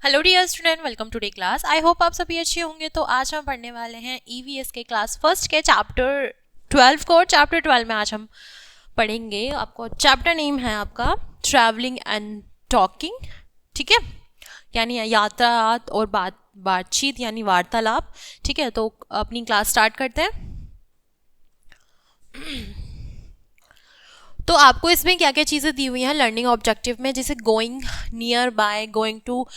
Hello dear student, welcome today class. I hope आप सभी अच्छे होंगे। तो आज हम पढ़ने वाले हैं ईवीएस के क्लास फर्स्ट के चैप्टर 12 को। चैप्टर 12 में आज हम पढ़ेंगे। आपको चैप्टर नेम है आपका ट्रैवलिंग एंड टॉकिंग, ठीक है, यानी यातायात और बातचीत यानी वार्तालाप। ठीक है, तो अपनी क्लास स्टार्ट करते हैं। तो आपको इसमें क्या क्या चीज़ें दी हुई हैं लर्निंग ऑब्जेक्टिव में, जैसे going near by, going to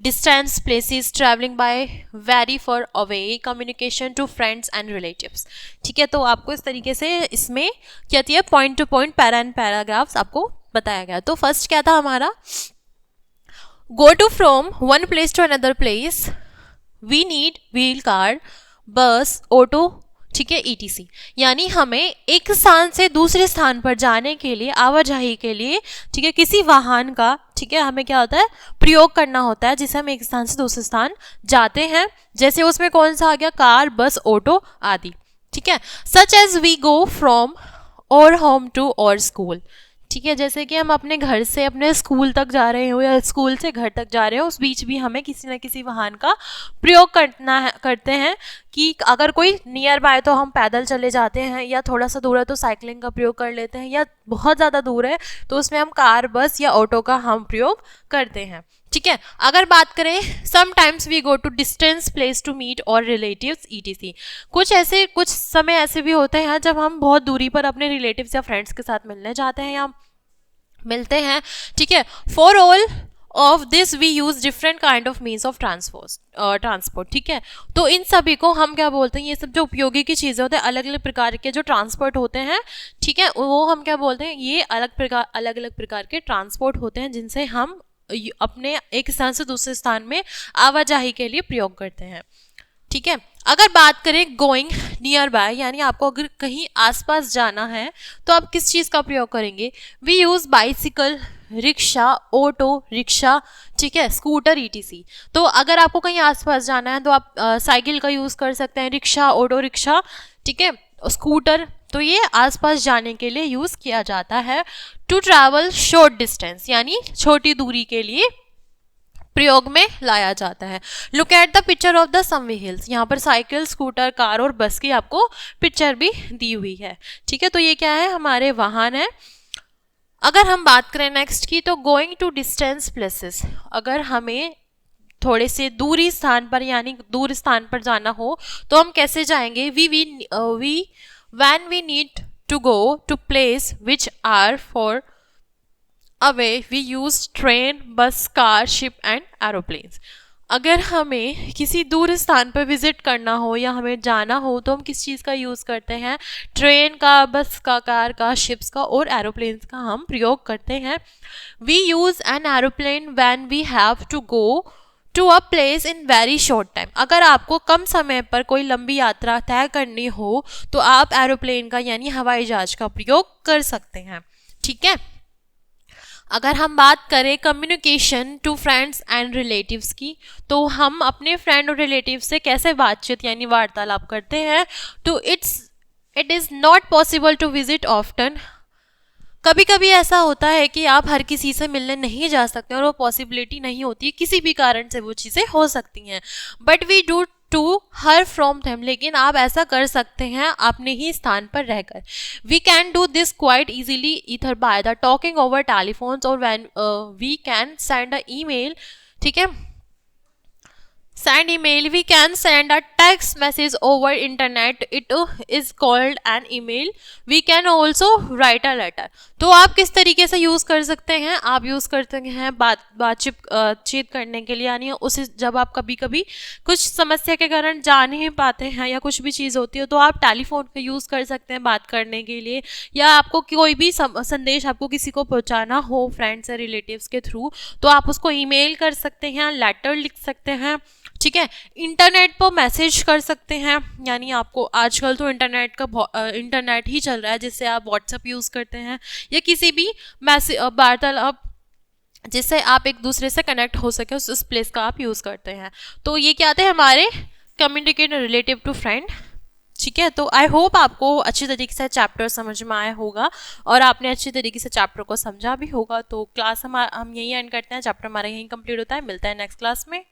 distance places, travelling by very far away, communication to friends and relatives. ठीक है, तो आपको इस तरीके से इसमें क्या है point to point para and paragraphs आपको बताया गया। तो फर्स्ट क्या था हमारा, go to from one place to another place, we need wheel car, bus, auto, ठीक है, ईटीसी। यानी हमें एक स्थान से दूसरे स्थान पर जाने के लिए, आवाजाही के लिए, ठीक है, किसी वाहन का, ठीक है, हमें क्या होता है प्रयोग करना होता है, जिसे हम एक स्थान से दूसरे स्थान जाते हैं। जैसे उसमें कौन सा आ गया, कार, बस, ऑटो आदि। ठीक है, such as we go from our home to our school. ठीक है, जैसे कि हम अपने घर से अपने स्कूल तक जा रहे हो या स्कूल से घर तक जा रहे हो, उस बीच भी हमें किसी न किसी वाहन का प्रयोग करते हैं। कि अगर कोई नियर बाय तो हम पैदल चले जाते हैं, या थोड़ा सा दूर है तो साइकिलिंग का प्रयोग कर लेते हैं, या बहुत ज़्यादा दूर है तो उसमें हम कार, बस या ऑटो का हम प्रयोग करते हैं। ठीक है, अगर बात करें sometimes we go to distance place to meet our relatives etc. कुछ समय ऐसे भी होते हैं जब हम बहुत दूरी पर अपने रिलेटिव्स या फ्रेंड्स के साथ मिलने जाते हैं या मिलते हैं। ठीक है, for all of this we use different kind of means of transport. ठीक है, तो इन सभी को हम क्या बोलते हैं, ये सब जो उपयोगी की चीज़ें होते हैं, अलग अलग प्रकार के जो ट्रांसपोर्ट होते हैं, ठीक है, वो हम क्या बोलते हैं, ये अलग अलग प्रकार के ट्रांसपोर्ट होते हैं जिनसे हम अपने एक स्थान से दूसरे स्थान में आवाजाही के लिए प्रयोग करते हैं। ठीक है, अगर बात करें गोइंग नियर बाय, यानी आपको अगर कहीं आसपास जाना है तो आप किस चीज़ का प्रयोग करेंगे, we use bicycle, rickshaw, auto rickshaw, ठीक है, स्कूटर ईटीसी। तो अगर आपको कहीं आसपास जाना है तो आप साइकिल का यूज़ कर सकते हैं, रिक्शा, ऑटो रिक्शा, ठीक है, स्कूटर, तो ये आसपास जाने के लिए यूज़ किया जाता है। टू ट्रैवल शॉर्ट डिस्टेंस, यानी छोटी दूरी के लिए प्रयोग में लाया जाता है। Look at the picture of the some way hills, यहाँ पर साइकिल, स्कूटर, कार और बस की आपको पिक्चर भी दी हुई है। ठीक है, तो ये क्या है, हमारे वाहन है। अगर हम बात करें नेक्स्ट की, तो गोइंग टू डिस्टेंस प्लेसेस, अगर हमें थोड़े से दूरी स्थान पर यानी दूर स्थान पर जाना हो तो हम कैसे जाएंगे, when we need to go to place which are far away we use train, bus, car, ship and aeroplanes. अगर हमें किसी दूर स्थान पर विजिट करना हो या हमें जाना हो तो हम किस चीज़ का यूज़ करते हैं, ट्रेन का, बस का, कार का, शिप्स का और एरोप्लेन्स का हम प्रयोग करते हैं। We use an aeroplane when we have to go to a place in very short time. अगर आपको कम समय पर कोई लंबी यात्रा तय करनी हो तो आप एरोप्लेन का यानी हवाई जहाज का प्रयोग कर सकते हैं। ठीक है, अगर हम बात करें communication to friends and relatives की, तो हम अपने फ्रेंड और रिलेटिव से कैसे बातचीत यानी वार्तालाप करते हैं। तो it is not possible to visit often. कभी कभी ऐसा होता है कि आप हर किसी से मिलने नहीं जा सकते और वो पॉसिबिलिटी नहीं होती, किसी भी कारण से वो चीज़ें हो सकती हैं, but we do to hear from them, लेकिन आप ऐसा कर सकते हैं अपने ही स्थान पर रहकर। We can do this quite easily इधर by the talking over telephones और when we can send a email, ठीक है, send email, we can send a text message over internet, it is called an email, we can also write a letter। तो आप किस तरीके से use कर सकते हैं, आप यूज़ करते हैं बातचीत करने के लिए, यानी उसे जब आप कभी कभी कुछ समस्या के कारण जा नहीं पाते हैं या कुछ भी चीज़ होती है तो आप टेलीफोन का यूज़ कर सकते हैं बात करने के लिए, या आपको कोई भी संदेश आपको किसी को पहुंचाना हो फ्रेंड्स या रिलेटिव्स के थ्रू तो आप उसको ईमेल कर सकते हैं, लेटर लिख सकते हैं। ठीक है, इंटरनेट पर मैसेज कर सकते हैं, यानी आपको आजकल तो इंटरनेट ही चल रहा है जिससे आप व्हाट्सएप यूज़ करते हैं या किसी भी मैसेज वार्तालाप जिससे आप एक दूसरे से कनेक्ट हो सके उस प्लेस का आप यूज़ करते हैं। तो ये क्या आते हैं हमारे कम्युनिकेट रिलेटिव टू फ्रेंड। ठीक है, तो आई होप आपको अच्छी तरीके से चैप्टर समझ में आया होगा और आपने अच्छी तरीके से चैप्टर को समझा भी होगा। तो क्लास हम यहीं एंड करते हैं, चैप्टर हमारा यहीं कंप्लीट होता है। मिलता है नेक्स्ट क्लास में।